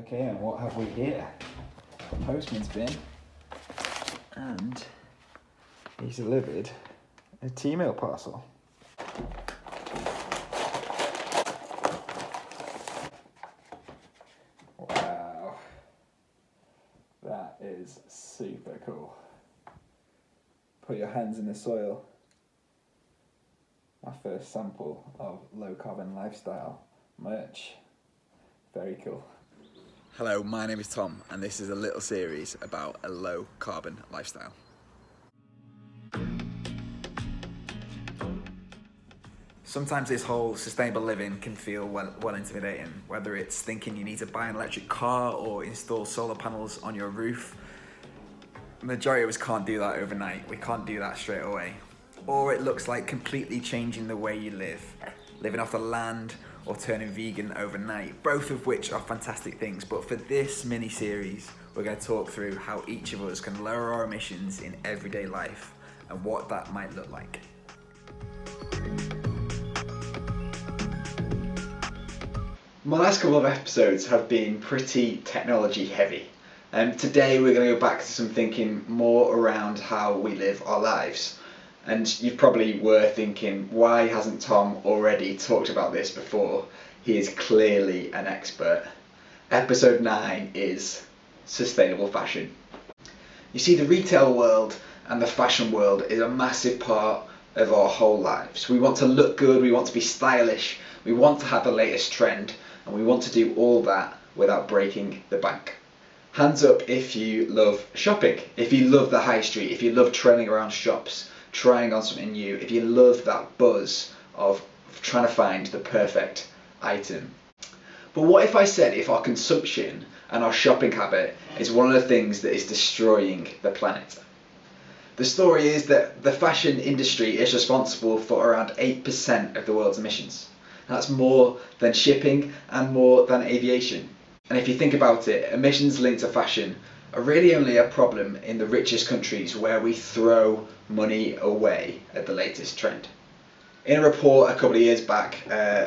Okay, and what have we here? Postman's been, and he's delivered a Teemill parcel. Wow, that is super cool. Put your hands in the soil. My first sample of low carbon lifestyle merch. Very cool. Hello, my name is Tom, and this is a little series about a low carbon lifestyle. Sometimes this whole sustainable living can feel well intimidating, whether it's thinking you need to buy an electric car or install solar panels on your roof. The majority of us can't do that overnight. We can't do that straight away. Or it looks like completely changing the way you live, living off the land or turning vegan overnight, both of which are fantastic things. But for this mini series, we're going to talk through how each of us can lower our emissions in everyday life and what that might look like. My last couple of episodes have been pretty technology heavy. Today we're going to go back to some thinking more around how we live our lives. And you probably were thinking, why hasn't Tom already talked about this before? He is clearly an expert. Episode 9 is sustainable fashion. You see, the retail world and the fashion world is a massive part of our whole lives. We want to look good, we want to be stylish, we want to have the latest trend, and we want to do all that without breaking the bank. Hands up if you love shopping, if you love the high street, if you love trailing around shops, trying on something new, if you love that buzz of trying to find the perfect item. But what if I said if our consumption and our shopping habit is one of the things that is destroying the planet? The story is that the fashion industry is responsible for around 8% of the world's emissions. That's more than shipping and more than aviation. And if you think about it, emissions linked to fashion are really only a problem in the richest countries where we throw money away at the latest trend. In a report a couple of years back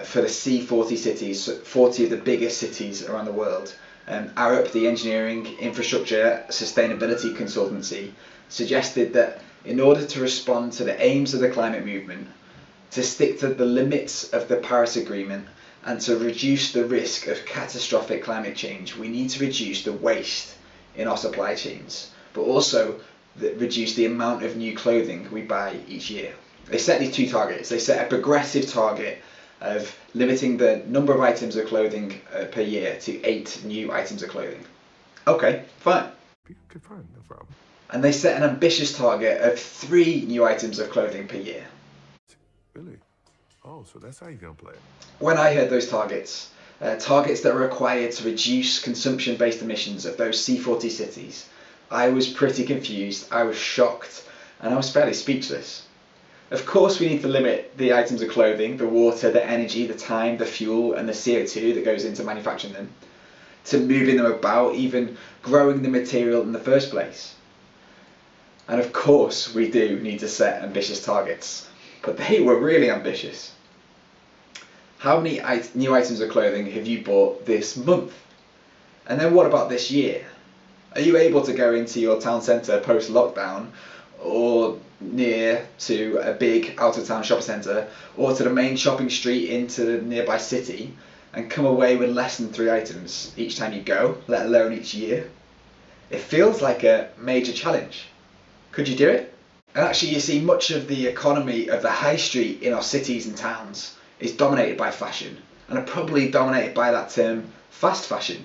for the C40 cities, 40 of the biggest cities around the world, Arup, the engineering, infrastructure, sustainability consultancy, suggested that in order to respond to the aims of the climate movement, to stick to the limits of the Paris Agreement, and to reduce the risk of catastrophic climate change, we need to reduce the waste in our supply chains, but also reduce the amount of new clothing we buy each year. They set these two targets. They set a progressive target of limiting the number of items of clothing per year to 8 new items of clothing. Okay, fine. Okay, fine, no problem. And they set an ambitious target of 3 new items of clothing per year. Really? Oh, so that's how you're gonna play it. When I heard those targets that are required to reduce consumption-based emissions of those C40 cities, I was pretty confused, I was shocked, and I was fairly speechless. Of course we need to limit the items of clothing, the water, the energy, the time, the fuel, and the CO2 that goes into manufacturing them, to moving them about, even growing the material in the first place. And of course we do need to set ambitious targets, but they were really ambitious. How many new items of clothing have you bought this month? And then what about this year? Are you able to go into your town centre post-lockdown, or near to a big out-of-town shopping centre, or to the main shopping street into the nearby city, and come away with less than 3 items each time you go, let alone each year? It feels like a major challenge. Could you do it? And actually, you see, much of the economy of the high street in our cities and towns is dominated by fashion, and are probably dominated by that term fast fashion.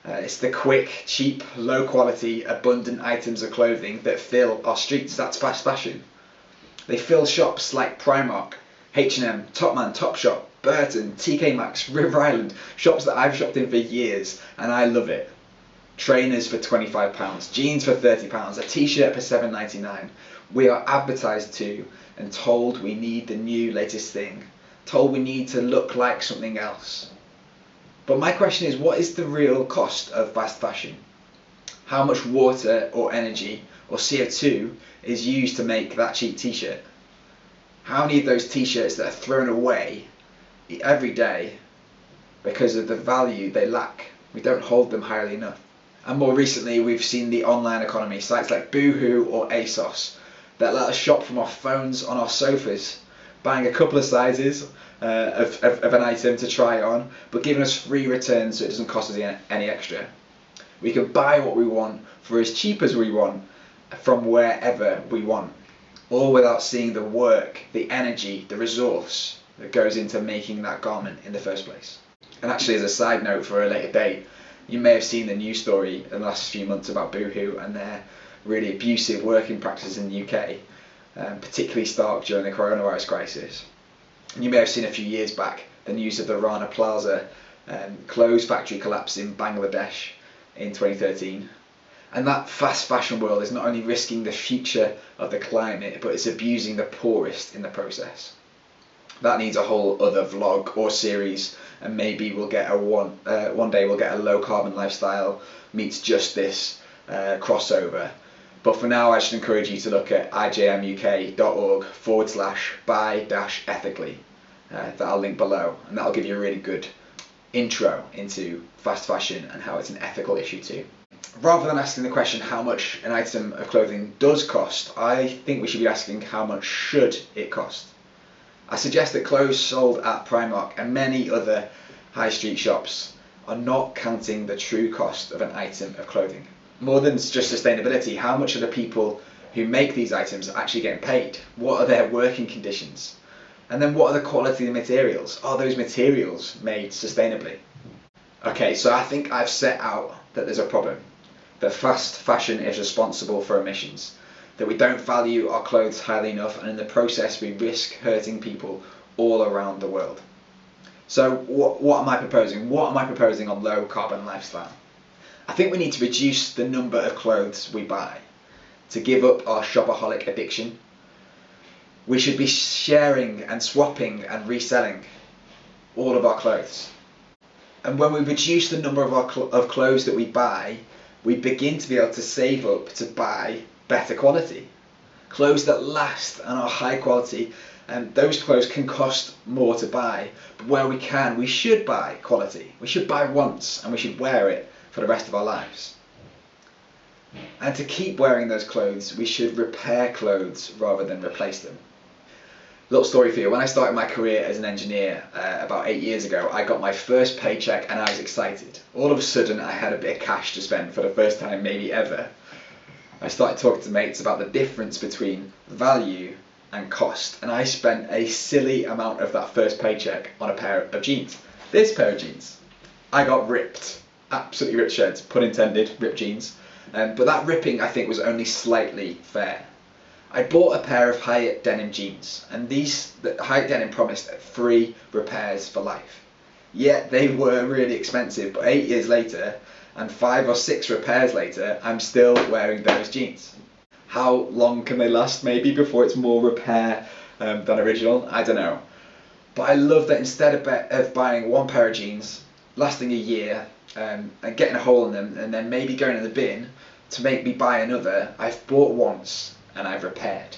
It's the quick, cheap, low quality, abundant items of clothing that fill our streets. That's fast fashion. They fill shops like Primark, H&M, Topman, Topshop, Burton, TK Maxx, River Island, shops that I've shopped in for years, and I love it. Trainers for £25, jeans for £30, a t-shirt for £7.99. We are advertised to and told we need the new latest thing, told we need to look like something else. But my question is, what is the real cost of fast fashion? How much water or energy or CO2 is used to make that cheap t-shirt? How many of those t-shirts that are thrown away every day because of the value they lack We don't hold them highly enough. And more recently, we've seen the online economy, sites like Boohoo or ASOS, that let us shop from our phones on our sofas, buying a couple of sizes of an item to try on, but giving us free returns so it doesn't cost us any extra. We can buy what we want for as cheap as we want from wherever we want, all without seeing the work, the energy, the resource that goes into making that garment in the first place. And actually, as a side note for a later date, you may have seen the news story in the last few months about Boohoo and their really abusive working practices in the UK, particularly stark during the coronavirus crisis. And you may have seen a few years back the news of the Rana Plaza clothes factory collapse in Bangladesh in 2013. And that fast fashion world is not only risking the future of the climate, but it's abusing the poorest in the process. That needs a whole other vlog or series, and maybe we'll get one day we'll get a low carbon lifestyle meets justice crossover. But for now, I should encourage you to look at ijmuk.org/buy-ethically that I'll link below, and that'll give you a really good intro into fast fashion and how it's an ethical issue too. Rather than asking the question how much an item of clothing does cost, I think we should be asking how much should it cost. I suggest that clothes sold at Primark and many other high street shops are not counting the true cost of an item of clothing. More than just sustainability, how much are the people who make these items actually getting paid? What are their working conditions? And then what are the quality of the materials? Are those materials made sustainably? Okay, so I think I've set out that there's a problem, that fast fashion is responsible for emissions, that we don't value our clothes highly enough, and in the process we risk hurting people all around the world. So what am I proposing? What am I proposing on low carbon lifestyle? I think we need to reduce the number of clothes we buy, to give up our shopaholic addiction. We should be sharing and swapping and reselling all of our clothes. And when we reduce the number of clothes that we buy, we begin to be able to save up to buy better quality. Clothes that last and are high quality, and those clothes can cost more to buy, but where we can, we should buy quality. We should buy once and we should wear it for the rest of our lives. And to keep wearing those clothes, we should repair clothes rather than replace them. Little story for you. When I started my career as an engineer about 8 years ago, I got my first paycheck and I was excited. All of a sudden I had a bit of cash to spend for the first time maybe ever. I started talking to mates about the difference between value and cost, and I spent a silly amount of that first paycheck on a pair of jeans. This pair of jeans. I got ripped. Absolutely ripped shreds, pun intended, ripped jeans. But that ripping I think was only slightly fair. I bought a pair of Hyatt denim jeans, and the Hyatt denim promised 3 repairs for life. Yet they were really expensive, but 8 years later and 5 or 6 repairs later, I'm still wearing those jeans. How long can they last maybe before it's more repair than original? I don't know. But I love that instead of buying one pair of jeans, lasting a year, and getting a hole in them, and then maybe going in the bin to make me buy another, I've bought once and I've repaired.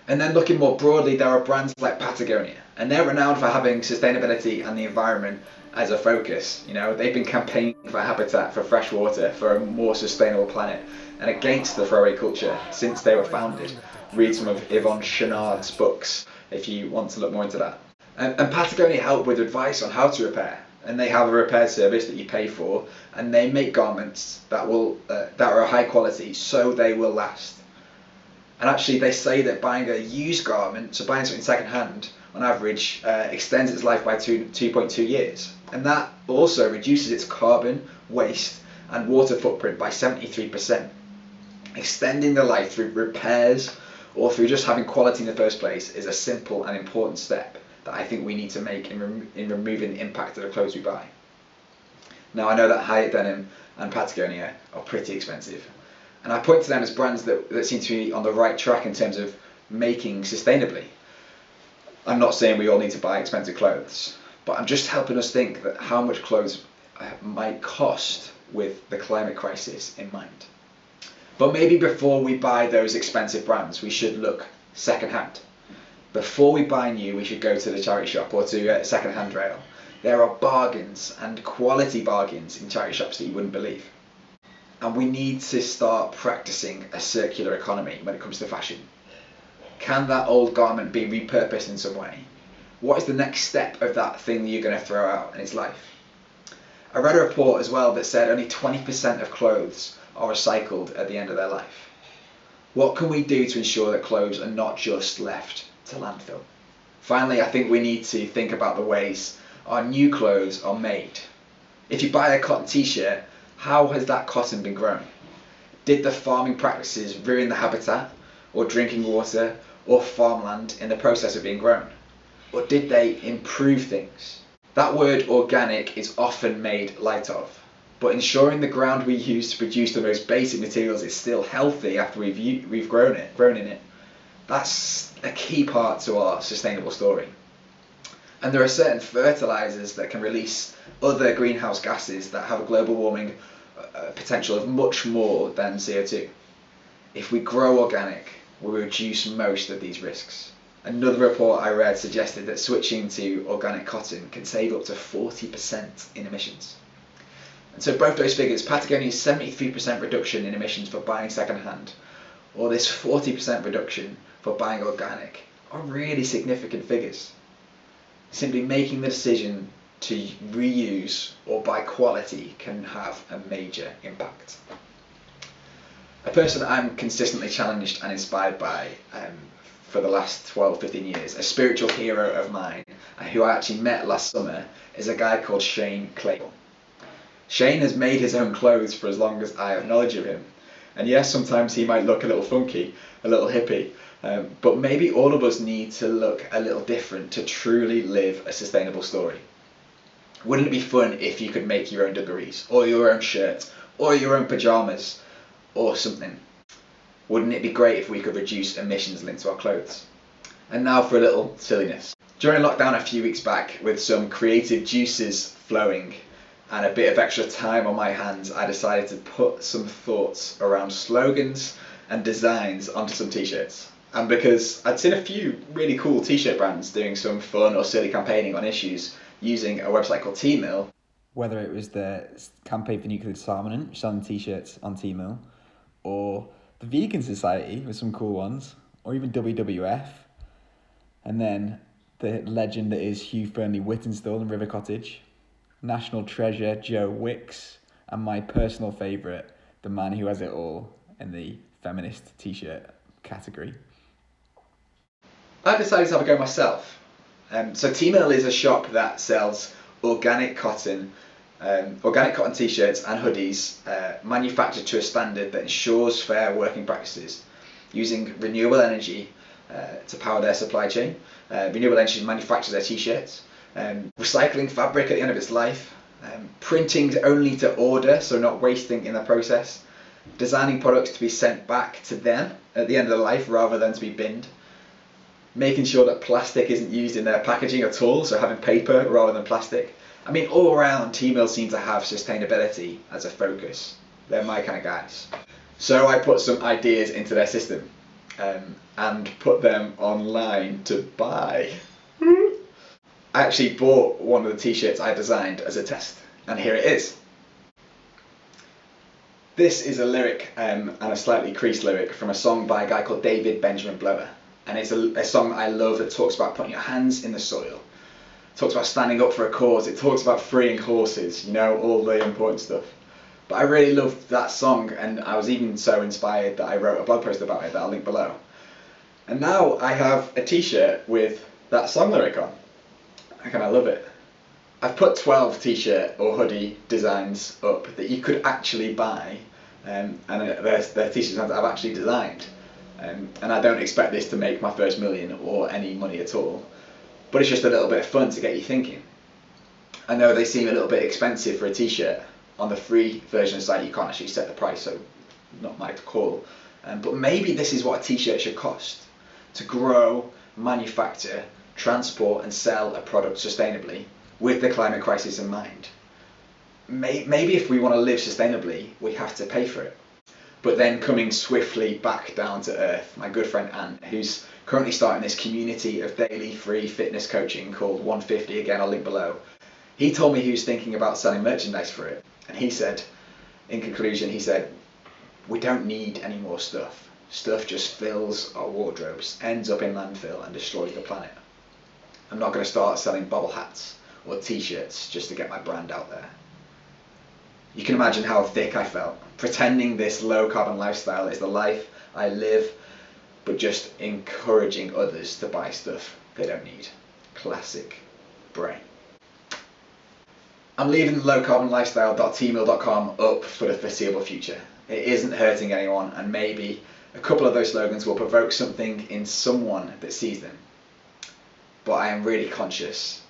And then looking more broadly, there are brands like Patagonia, and they're renowned for having sustainability and the environment as a focus. You know, they've been campaigning for habitat, for fresh water, for a more sustainable planet, and against the throwaway culture since they were founded. Read some of Yvonne Chouinard's books if you want to look more into that. And Patagonia help with advice on how to repair, and they have a repair service that you pay for, and they make garments that are high quality so they will last. And actually they say that buying a used garment, so buying something second hand, on average extends its life by 2.2 years. And that also reduces its carbon, waste and water footprint by 73%. Extending the life through repairs or through just having quality in the first place is a simple and important step that I think we need to make in removing the impact of the clothes we buy. Now I know that Hyatt denim and Patagonia are pretty expensive, and I point to them as brands that seem to be on the right track in terms of making sustainably. I'm not saying we all need to buy expensive clothes, but I'm just helping us think that how much clothes might cost with the climate crisis in mind. But maybe before we buy those expensive brands, we should look second hand. Before we buy new, we should go to the charity shop or to a second hand rail. There are bargains and quality bargains in charity shops that you wouldn't believe. And we need to start practicing a circular economy when it comes to fashion. Can that old garment be repurposed in some way? What is the next step of that thing that you're going to throw out in its life? I read a report as well that said only 20% of clothes are recycled at the end of their life. What can we do to ensure that clothes are not just left to landfill? Finally, I think we need to think about the ways our new clothes are made. If you buy a cotton t-shirt, how has that cotton been grown? Did the farming practices ruin the habitat, or drinking water, or farmland in the process of being grown? Or did they improve things? That word organic is often made light of, but ensuring the ground we use to produce the most basic materials is still healthy after we've grown in it, that's a key part to our sustainable story. And there are certain fertilizers that can release other greenhouse gases that have a global warming potential of much more than CO2. If we grow organic, we reduce most of these risks. Another report I read suggested that switching to organic cotton can save up to 40% in emissions. And so both those figures, Patagonia's 73% reduction in emissions for buying second-hand, or this 40% reduction for buying organic, are really significant figures. Simply making the decision to reuse or buy quality can have a major impact. A person I'm consistently challenged and inspired by for the last 12-15 years, a spiritual hero of mine, who I actually met last summer, is a guy called Shane Claiborne. Shane has made his own clothes for as long as I have knowledge of him. And yes, sometimes he might look a little funky, a little hippie, but maybe all of us need to look a little different to truly live a sustainable story. Wouldn't it be fun if you could make your own dungarees, or your own shirt, or your own pyjamas, or something? Wouldn't it be great if we could reduce emissions linked to our clothes? And now for a little silliness. During lockdown a few weeks back, with some creative juices flowing and a bit of extra time on my hands, I decided to put some thoughts around slogans and designs onto some t-shirts. And because I'd seen a few really cool t-shirt brands doing some fun or silly campaigning on issues using a website called Teemill. Whether it was the campaign for nuclear disarmament, selling t-shirts on Teemill, or the Vegan Society with some cool ones, or even WWF, and then the legend that is Hugh Fearnley-Whittinstall and River Cottage, National Treasure Joe Wicks, and my personal favourite, the man who has it all in the feminist t-shirt category. I decided to have a go myself. So Teemill is a shop that sells organic cotton t-shirts and hoodies manufactured to a standard that ensures fair working practices, using renewable energy to power their supply chain. Renewable energy manufactures their t-shirts, recycling fabric at the end of its life, printing only to order, so not wasting in the process, designing products to be sent back to them at the end of their life rather than to be binned, making sure that plastic isn't used in their packaging at all, so having paper rather than plastic. I mean, all around, Teemill seem to have sustainability as a focus. They're my kind of guys. So I put some ideas into their system and put them online to buy. I actually bought one of the t-shirts I designed as a test, and here it is. This is a lyric and a slightly creased lyric from a song by a guy called David Benjamin Blower. And it's a song I love that talks about putting your hands in the soil. It talks about standing up for a cause. It talks about freeing horses, you know, all the important stuff. But I really loved that song, and I was even so inspired that I wrote a blog post about it that I'll link below. And now I have a t-shirt with that song lyric on. I kind of love it. I've put 12 t-shirt or hoodie designs up that you could actually buy, and they're t-shirts that I've actually designed. And I don't expect this to make my first million or any money at all, but it's just a little bit of fun to get you thinking. I know they seem a little bit expensive for a t-shirt. On the free version of the site you can't actually set the price, so not my call. But maybe this is what a t-shirt should cost: to grow, manufacture, transport and sell a product sustainably with the climate crisis in mind. Maybe if we want to live sustainably, we have to pay for it. But then coming swiftly back down to earth, my good friend Ant, who's currently starting this community of daily free fitness coaching called 150, again I'll link below, He told me he was thinking about selling merchandise for it, and he said, in conclusion, he said, we don't need any more stuff. Stuff just fills our wardrobes, ends up in landfill and destroys the planet. I'm not going to start selling bobble hats or t-shirts just to get my brand out there. You can imagine how thick I felt, pretending this low carbon lifestyle is the life I live, but just encouraging others to buy stuff they don't need. Classic brain. I'm leaving the low carbon lifestyle.teemill.com up for the foreseeable future. It isn't hurting anyone, and maybe a couple of those slogans will provoke something in someone that sees them. But I am really conscious,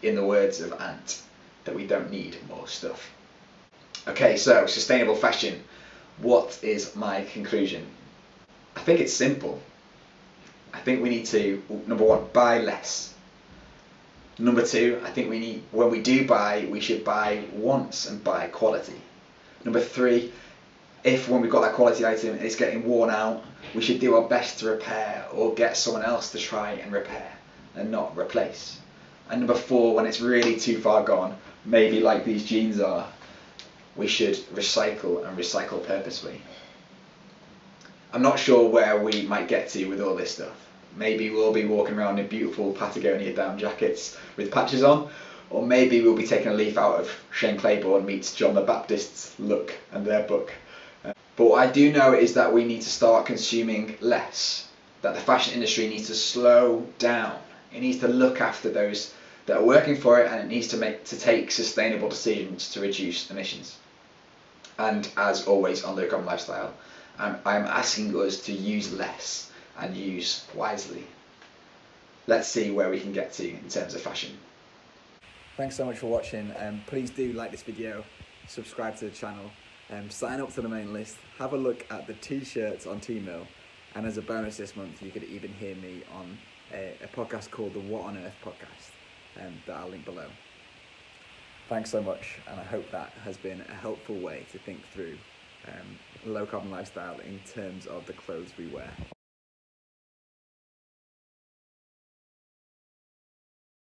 in the words of Ant, that we don't need more stuff. Okay, so sustainable fashion. What is my conclusion? I think it's simple. I think we need to, number one, buy less. Number two, I think when we do buy, we should buy once and buy quality. Number three, if when we've got that quality item and it's getting worn out, we should do our best to repair or get someone else to try and repair and not replace. And number four, when it's really too far gone, maybe like these jeans are, we should recycle and recycle purposefully. I'm not sure where we might get to with all this stuff. Maybe we'll be walking around in beautiful Patagonia down jackets with patches on, or maybe we'll be taking a leaf out of Shane Claiborne meets John the Baptist's look and their book. But what I do know is that we need to start consuming less, that the fashion industry needs to slow down. It needs to look after those that are working for it, and it needs to take sustainable decisions to reduce emissions. And as always on Low Carbon Lifestyle, I'm asking us to use less and use wisely. Let's see where we can get to in terms of fashion. Thanks so much for watching. Please do like this video, subscribe to the channel, sign up to the main list, have a look at the t-shirts on Teemill, and as a bonus this month you could even hear me on a podcast called the What on Earth podcast that I'll link below. Thanks so much, and I hope that has been a helpful way to think through low carbon lifestyle in terms of the clothes we wear.